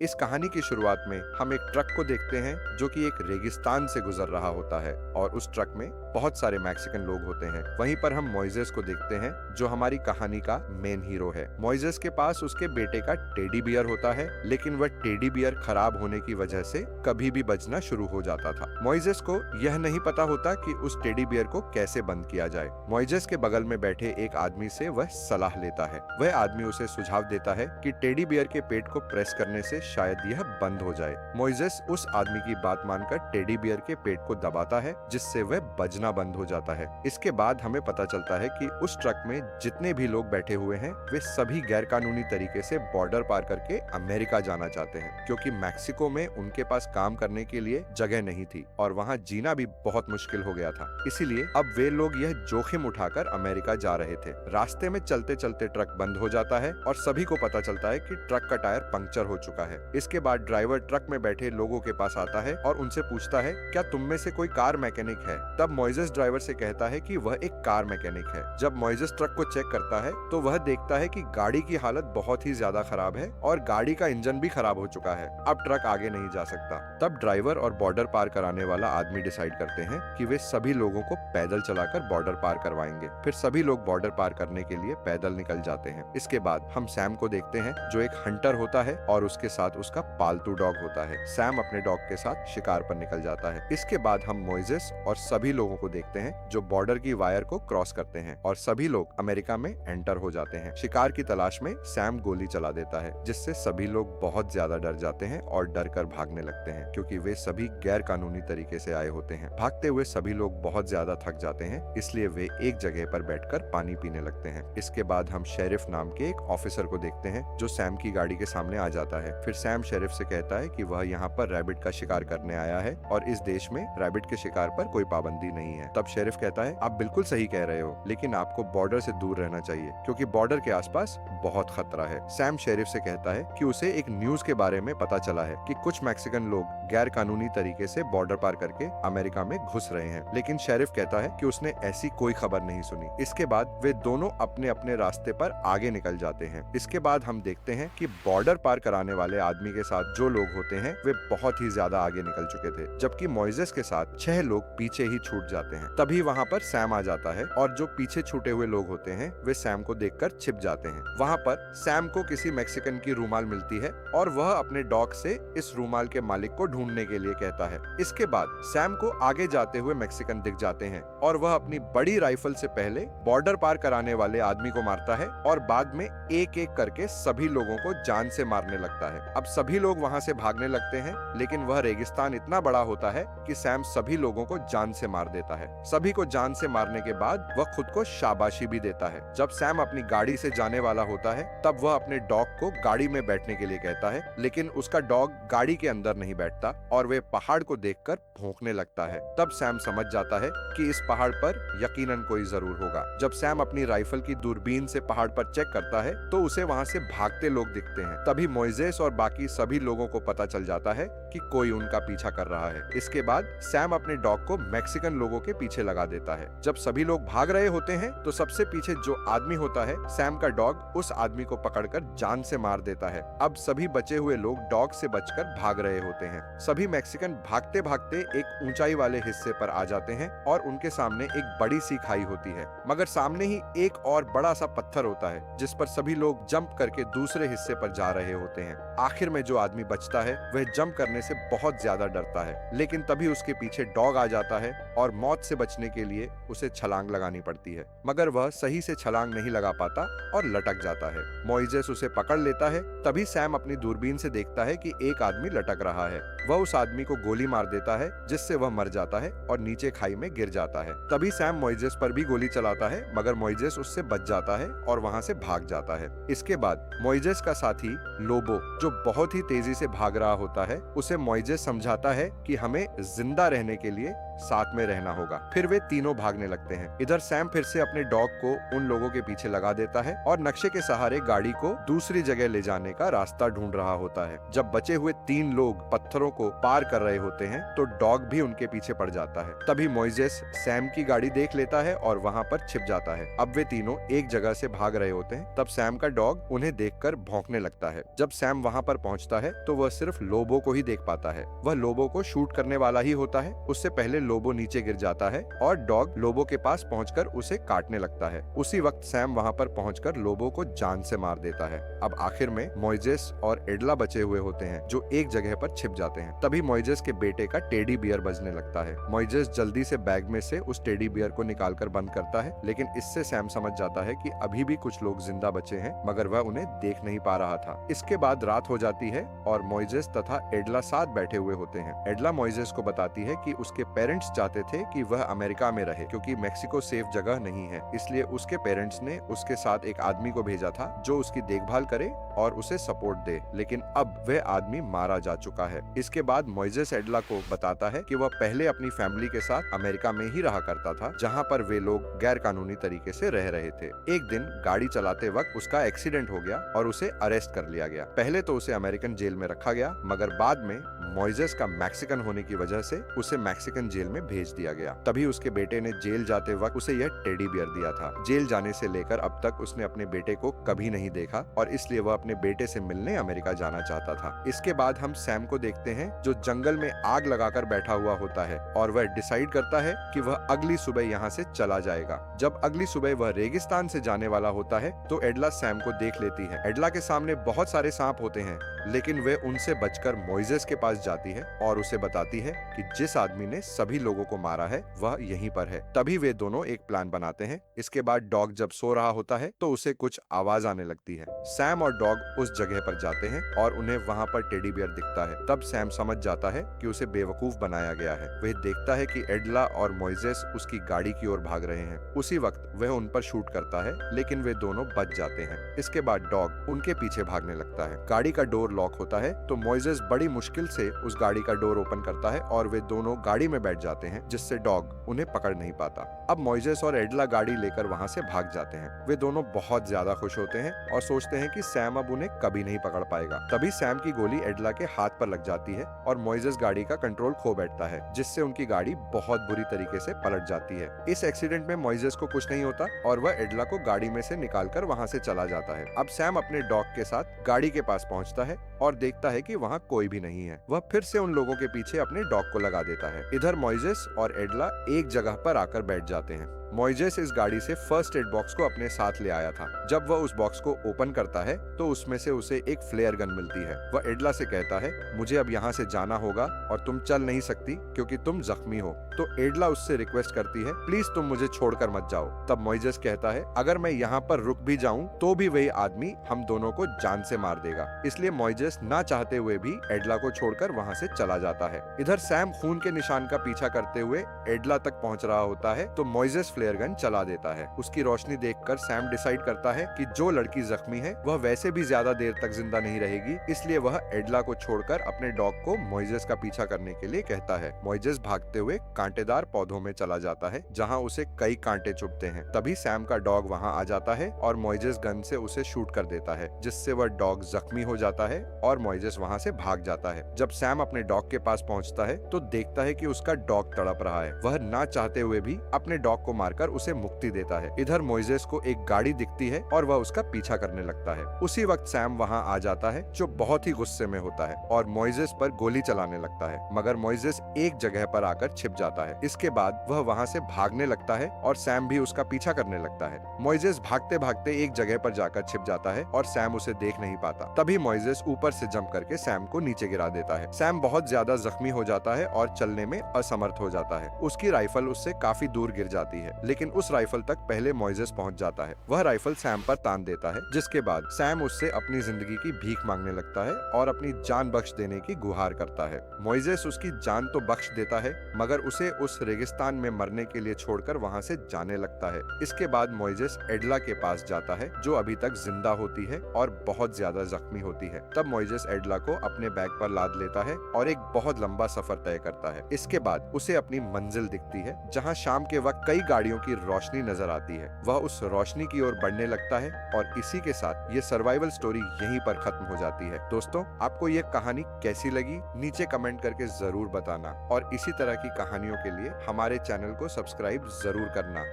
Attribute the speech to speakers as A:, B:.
A: इस कहानी की शुरुआत में हम एक ट्रक को देखते हैं जो कि एक रेगिस्तान से गुजर रहा होता है और उस ट्रक में बहुत सारे मैक्सिकन लोग होते हैं। वहीं पर हम मोइसेस को देखते हैं जो हमारी कहानी का मेन हीरो है। मोइसेस के पास उसके बेटे का टेडी बियर होता है, लेकिन वह टेडी बियर खराब होने की वजह से कभी भी बजना शुरू हो जाता था। मोइसेस को यह नहीं पता होता कि उस टेडी बियर को कैसे बंद किया जाए। मोइसेस के बगल में बैठे एक आदमी से वह सलाह लेता है। वह आदमी उसे सुझाव देता है कि टेडी बियर के पेट को प्रेस करने से शायद यह बंद हो जाए। मोइसेस उस आदमी की बात मानकर टेडी बियर के पेट को दबाता है, जिससे वह बजना बंद हो जाता है। इसके बाद हमें पता चलता है कि उस ट्रक में जितने भी लोग बैठे हुए हैं वे सभी गैर कानूनी तरीके से बॉर्डर पार करके अमेरिका जाना चाहते हैं, क्योंकि मैक्सिको में उनके पास काम करने के लिए जगह नहीं थी और वहाँ जीना भी बहुत मुश्किल हो गया था। इसीलिए अब वे लोग यह जोखिम उठाकर अमेरिका जा रहे थे। रास्ते में चलते चलते ट्रक बंद हो जाता है और सभी को पता चलता है कि ट्रक का टायर पंक्चर हो चुका है। इसके बाद ड्राइवर ट्रक में बैठे लोगों के पास आता है और उनसे पूछता है, क्या तुम में से कोई कार मैकेनिक है? तब मोइसेस ड्राइवर से कहता है कि वह एक कार मैकेनिक है। जब मोइसेस ट्रक को चेक करता है तो वह देखता है कि गाड़ी की हालत बहुत ही ज्यादा खराब है और गाड़ी का इंजन भी खराब हो चुका है। अब ट्रक आगे नहीं जा सकता। तब ड्राइवर और बॉर्डर पार कराने वाला आदमी डिसाइड करते हैं कि वे सभी लोगों को पैदल चलाकर बॉर्डर पार करवाएंगे। फिर सभी लोग बॉर्डर पार करने के लिए पैदल निकल जाते हैं। इसके बाद हम सैम को देखते हैं जो एक हंटर होता है और उसके साथ उसका पालतू डॉग होता है। सैम अपने डॉग के साथ शिकार पर निकल जाता है। इसके बाद हम मोइसेस और सभी लोगों को देखते हैं जो बॉर्डर की वायर को क्रॉस करते हैं और सभी लोग अमेरिका में एंटर हो जाते हैं। शिकार की तलाश में सैम गोली चला देता है, जिससे सभी लोग बहुत ज्यादा डर जाते हैं और डर कर भागने लगते हैं, क्योंकि वे सभी गैर कानूनी तरीके से आए होते हैं। भागते हुए सभी लोग बहुत ज्यादा थक जाते हैं, इसलिए वे एक जगह पर बैठकर पानी पीने लगते हैं। इसके बाद हम शेरिफ नाम के एक ऑफिसर को देखते हैं जो सैम की गाड़ी के सामने आ जाता है। फिर सैम शेरिफ से कहता है कि वह यहाँ पर रैबिट का शिकार करने आया है और इस देश में रैबिट के शिकार पर कोई पाबंदी नहीं है। तब शेरिफ कहता है, आप बिल्कुल सही कह रहे हो, लेकिन आपको बॉर्डर से दूर रहना चाहिए क्योंकि बॉर्डर के आसपास बहुत खतरा है। सैम शेरिफ से कहता है कि उसे एक न्यूज के बारे में पता चला है कि कुछ मैक्सिकन लोग गैर कानूनी तरीके से बॉर्डर पार करके अमेरिका में घुस रहे हैं, लेकिन शेरिफ कहता है कि उसने ऐसी कोई खबर नहीं सुनी। इसके बाद वे दोनों अपने अपने रास्ते पर आगे निकल जाते हैं। इसके बाद हम देखते हैं कि बॉर्डर पार कराने वाले आदमी के साथ जो लोग होते हैं वे बहुत ही ज्यादा आगे निकल चुके थे, जबकि मोइसेस के साथ 6 लोग पीछे ही छूट जाते हैं। तभी वहाँ पर सैम आ जाता है और जो पीछे छूटे हुए लोग होते हैं वे सैम को देखकर छिप जाते हैं। वहाँ पर सैम को किसी मैक्सिकन की रूमाल मिलती है और वह अपने डॉग से इस रूमाल के मालिक को ढूंढने के लिए कहता है। इसके बाद सैम को आगे जाते हुए मैक्सिकन दिख जाते हैं और वह अपनी बड़ी राइफल से पहले बॉर्डर पार कराने वाले आदमी को मारता है और बाद में एक एक करके सभी लोगों को जान से मारने लगता है। अब सभी लोग वहाँ से भागने लगते हैं, लेकिन वह रेगिस्तान इतना बड़ा होता है कि सैम सभी लोगों को जान से मार देता है। सभी को जान से मारने के बाद वह खुद को शाबाशी भी देता है। जब सैम अपनी गाड़ी से जाने वाला होता है तब वह अपने डॉग को गाड़ी में बैठने के लिए कहता है, लेकिन उसका डॉग गाड़ी के अंदर नहीं बैठता और वे पहाड़ को देखकर भौंकने लगता है। तब सैम समझ जाता है कि इस पहाड़ पर यकीनन कोई जरूर होगा। जब सैम अपनी राइफल की दूरबीन से पहाड़ पर चेक करता है तो उसे वहाँ से भागते लोग दिखते हैं। तभी मोइसेस और बाकी सभी लोगों को पता चल जाता है कि कोई उनका पीछा कर रहा है। इसके बाद सैम अपने डॉग को मैक्सिकन लोगों के पीछे लगा देता है। जब सभी लोग भाग रहे होते हैं तो सबसे पीछे जो आदमी होता है सैम का डॉग उस आदमी को पकड़कर जान से मार देता है। अब सभी बचे हुए लोग डॉग से बचकर भाग रहे होते हैं। सभी मैक्सिकन भागते भागते एक ऊंचाई वाले हिस्से पर आ जाते हैं और उनके सामने एक बड़ी सी खाई होती है, मगर सामने ही एक और बड़ा सा पत्थर होता है जिस पर सभी लोग जंप करके दूसरे हिस्से पर जा रहे होते हैं। आखिर में जो आदमी बचता है वह जंप करने से बहुत ज्यादा डरता है, लेकिन तभी उसके पीछे डॉग आ जाता है और मौत से बचने के लिए उसे छलांग लगानी पड़ती है, मगर वह सही से छलांग नहीं लगा पाता और लटक जाता है। मोइसेस उसे पकड़ लेता है। तभी सैम अपनी दूरबीन से देखता है कि एक आदमी लटक रहा है। वह उस आदमी को गोली मार देता है, जिससे वह मर जाता है और नीचे खाई में गिर जाता है। तभी सैम मोइसेस पर भी गोली चलाता है, मगर मोइसेस उससे बच जाता है और वहाँ से भाग जाता है। इसके बाद मोइसेस का साथी लोबो, जो बहुत ही तेजी से भाग रहा होता है, उसे मोइसेस समझाता है कि हमें जिंदा रहने के लिए साथ में रहना होगा। फिर वे तीनों भागने लगते हैं। इधर सैम फिर से अपने डॉग को उन लोगों के पीछे लगा देता है और नक्शे के सहारे गाड़ी को दूसरी जगह ले जाने का रास्ता ढूंढ रहा होता है। जब बचे हुए 3 लोग पत्थरों को पार कर रहे होते हैं तो डॉग भी उनके पीछे पड़ जाता है। तभी मोइसेस सैम की गाड़ी देख लेता है और वहाँ पर छिप जाता है। अब वे तीनों एक जगह से भाग रहे होते हैं। तब सैम का डॉग उन्हें देखकर भौंकने लगता है। जब सैम वहाँ पर पहुँचता है तो वह सिर्फ लोबो को ही देख पाता है। वह लोबो को शूट करने वाला ही होता है। उससे पहले लोबो नीचे गिर जाता है और डॉग लोबो के पास पहुंचकर उसे काटने लगता है। उसी वक्त सैम वहां पर पहुंचकर लोबो को जान से मार देता है। अब आखिर में मोइजेस और एडला बचे हुए होते हैं जो एक जगह पर छिप जाते हैं। तभी मोइजेस के बेटे का टेडी बियर बजने लगता है। मोइजेस जल्दी से बैग में से उस टेडी बियर को निकालकर बंद करता है, लेकिन इससे सैम समझ जाता है कि अभी भी कुछ लोग जिंदा बचे हैं, मगर वह उन्हें देख नहीं पा रहा था। इसके बाद रात हो जाती है और मोइजेस तथा एडला साथ बैठे हुए होते हैं। एडला मोइजेस को बताती है कि उसके पेरेंट्स चाहते थे कि वह अमेरिका में रहे क्योंकि मेक्सिको सेफ जगह नहीं है, इसलिए उसके पेरेंट्स ने उसके साथ एक आदमी को भेजा था जो उसकी देखभाल करे और उसे सपोर्ट दे, लेकिन अब वह आदमी मारा जा चुका है। इसके बाद मोइजेस एडला को बताता है कि वह पहले अपनी फैमिली के साथ अमेरिका में ही रहा करता था, जहां पर वे लोग गैर कानूनी तरीके से रह रहे थे। एक दिन गाड़ी चलाते वक्त उसका एक्सीडेंट हो गया और उसे अरेस्ट कर लिया गया। पहले तो उसे अमेरिकन जेल में रखा गया, मगर बाद में मोइजेस का मैक्सिकन होने की वजह से उसे मैक्सिकन जेल में भेज दिया गया। तभी उसके बेटे ने जेल जाते वक्त उसे यह टेडी बियर दिया था। जेल जाने से लेकर अब तक उसने अपने बेटे को कभी नहीं देखा और इसलिए वह अपने बेटे से मिलने अमेरिका जाना चाहता था। इसके बाद हम सैम को देखते हैं जो जंगल में आग लगाकर बैठा हुआ होता है और वह डिसाइड करता है कि वह अगली सुबह यहाँ से चला जाएगा। जब अगली सुबह वह रेगिस्तान से जाने वाला होता है तो एडला सैम को देख लेती है। एडला के सामने बहुत सारे सांप होते हैं, लेकिन वे उनसे बचकर मोइजेस के पास जाती है और उसे बताती है कि जिस आदमी ने सभी लोगों को मारा है वह यहीं पर है। तभी वे दोनों एक प्लान बनाते हैं। इसके बाद डॉग जब सो रहा होता है तो उसे कुछ आवाज आने लगती है। सैम और डॉग उस जगह पर जाते हैं और उन्हें वहाँ पर टेडी बियर दिखता है। तब सैम समझ जाता है कि उसे बेवकूफ बनाया गया है। वह देखता है कि एडला और मोइजेस उसकी गाड़ी की ओर भाग रहे हैं। उसी वक्त वह उन पर शूट करता है, लेकिन वे दोनों बच जाते हैं। इसके बाद डॉग उनके पीछे भागने लगता है। गाड़ी का डोर लॉक होता है तो मोइजेस बड़ी मुश्किल से उस गाड़ी का डोर ओपन करता है और वे दोनों गाड़ी में बैठ जाते हैं, जिससे डॉग उन्हें पकड़ नहीं पाता। अब मोइजेस और एडला गाड़ी लेकर वहाँ से भाग जाते हैं। वे दोनों बहुत ज्यादा खुश होते हैं और सोचते हैं कि सैम अब उन्हें कभी नहीं पकड़ पाएगा। तभी सैम की गोली एडला के हाथ पर लग जाती है और मोइजेस गाड़ी का कंट्रोल खो बैठता है, जिससे उनकी गाड़ी बहुत बुरी तरीके से पलट जाती है। इस एक्सीडेंट में मोइजेस को कुछ नहीं होता और वह एडला को गाड़ी में से निकालकर वहाँ से चला जाता है। अब सैम अपने डॉग के साथ गाड़ी के पास पहुँचता है और देखता है कि वहाँ कोई भी नहीं है। वह फिर से उन लोगों के पीछे अपने डॉग को लगा देता है। इधर मोइजेस और एडला एक जगह पर आकर बैठ जाते हैं। मोइजेस इस गाड़ी से फर्स्ट एड बॉक्स को अपने साथ ले आया था। जब वह उस बॉक्स को ओपन करता है तो उसमें से उसे एक फ्लेयर गन मिलती है। वह एडला से कहता है, मुझे अब यहाँ से जाना होगा और तुम चल नहीं सकती क्योंकि तुम जख्मी हो। तो एडला उससे रिक्वेस्ट करती है, प्लीज तुम मुझे छोड़कर मत जाओ। तब मोइजेस कहता है, अगर मैं यहाँ पर रुक भी जाऊँ तो भी वही आदमी हम दोनों को जान से मार देगा। इसलिए मोइजेस ना चाहते हुए भी एडला को छोड़कर वहाँ से चला जाता है। इधर सैम खून के निशान का पीछा करते हुए एडला तक पहुँच रहा होता है तो मोइजेस फ्लेयर गन चला देता है। उसकी रोशनी देखकर सैम डिसाइड करता है कि जो लड़की जख्मी है वह वैसे भी ज्यादा देर तक जिंदा नहीं रहेगी, इसलिए वह एडला को छोड़कर अपने डॉग को मोइजेस का पीछा करने के लिए कहता है। मोइजेस भागते हुए कांटेदार पौधों में चला जाता है जहां उसे कई कांटे चुभते हैं। तभी सैम का डॉग वहां आ जाता है और मोइजेस गन से उसे शूट कर देता है, जिससे वह डॉग जख्मी हो जाता है और मोइजेस वहां से भाग जाता है। जब सैम अपने डॉग के पास पहुंचता है तो देखता है कि उसका डॉग तड़प रहा है। वह ना चाहते हुए भी अपने डॉग को मारकर उसे मुक्ति देता है। इधर मोइजेस को एक गाड़ी दिखती है और वह उसका पीछा करने लगता है। उसी वक्त सैम वहां आ जाता है जो बहुत ही गुस्से में होता है और मोइजेस पर गोली चलाने लगता है, मगर मोइजेस एक जगह पर आकर छिप जाता है। इसके बाद वह वहां से भागने लगता है और सैम भी उसका पीछा करने लगता है। मोइजेस भागते भागते एक जगह पर जाकर छिप जाता है और सैम उसे देख नहीं पाता। तभी मोइजेस ऊपर से जंप करके सैम को नीचे गिरा देता है। सैम बहुत ज्यादा जख्मी हो जाता है और चलने में असमर्थ हो जाता है। उसकी राइफल उससे काफी दूर गिर जाती है, लेकिन उस राइफल तक पहले मोइजेस पहुंच जाता है। वह राइफल सैम पर तान देता है, जिसके बाद सैम उससे अपनी जिंदगी की भीख मांगने लगता है और अपनी जान बख्श देने की गुहार करता है। मोइजेस उसकी जान तो बख्श देता है, मगर उसे उस रेगिस्तान में मरने के लिए छोड़कर वहां से जाने लगता है। इसके बाद मोइजेस एडला के पास जाता है जो अभी तक जिंदा होती है और बहुत ज्यादा जख्मी होती है। तब मोइजेस एडला को अपने बैग पर लाद लेता है और एक बहुत लंबा सफर तय करता है। इसके बाद उसे अपनी मंजिल दिखती है, जहाँ शाम के वक्त कई गाड़ियां गाड़ियों की रोशनी नजर आती है। वह उस रोशनी की ओर बढ़ने लगता है और इसी के साथ ये सर्वाइवल स्टोरी यहीं पर खत्म हो जाती है। दोस्तों, आपको ये कहानी कैसी लगी नीचे कमेंट करके जरूर बताना और इसी तरह की कहानियों के लिए हमारे चैनल को सब्सक्राइब जरूर करना।